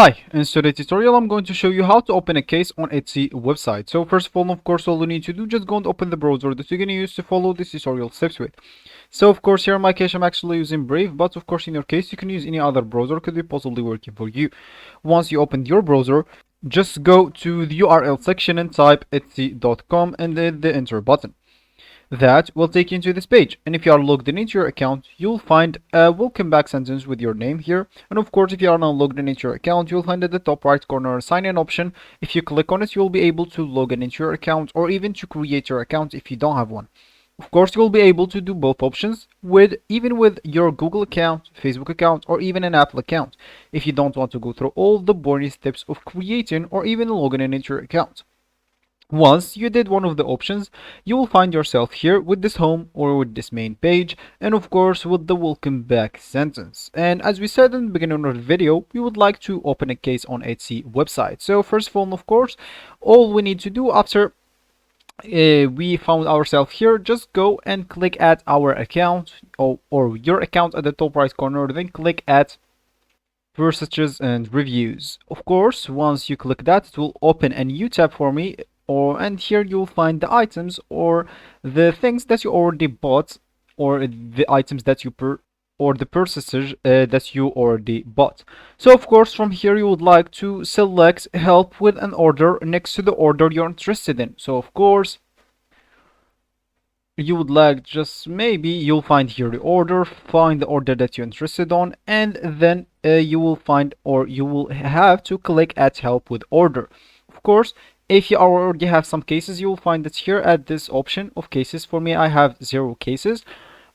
Hi, in today's tutorial I'm going to show you how to open a case on Etsy website. So first of all, of course, all you need to do, just go and open the browser that you're going to use to follow this tutorial steps with. So of course, here in my case I'm actually using Brave, but of course in your case you can use any other browser, could be possibly working for you. Once you open your browser, just go to the URL section and type etsy.com and then the enter button. That will take you into this page, and if you are logged in into your account, you'll find a welcome back sentence with your name here. And of course, if you are not logged in into your account, you'll find at the top right corner a sign in option. If you click on it, you'll be able to log in into your account or even to create your account if you don't have one. Of course, you'll be able to do both options even with your Google account, Facebook account, or even an Apple account if you don't want to go through all the boring steps of creating or even logging in into your account. Once you did one of the options, you will find yourself here with this home or with this main page, and of course with the welcome back sentence. And as we said in the beginning of the video, we would like to open a case on Etsy website. So first of all, of course, all we need to do after we found ourselves here, just go and click at our account or your account at the top right corner, then click at purchases and reviews. Of course, once you click that, it will open a new tab for me, and here you'll find the items or the things that you already bought, or the items that you or the purchases that you already bought. So of course from here you would like to select help with an order next to the order you're interested in. So of course you would like, just maybe you'll find here the order, find the order that you're interested on, and then you will find, or you will have to click at help with order. Of course, if you already have some cases, you will find that here at this option of cases. For me, I have 0 cases,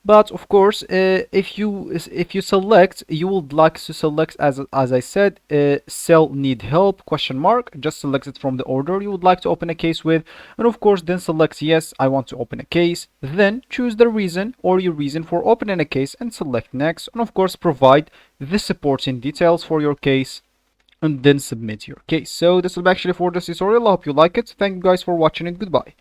but of course if you select, you would like to select, as I said, sell need help question mark. Just select it from the order you would like to open a case with, and of course then select yes, I want to open a case. Then choose the reason or your reason for opening a case and select next, and of course provide the supporting details for your case and then submit your case. So this will be actually for this tutorial. I hope you like it. Thank you guys for watching, and goodbye.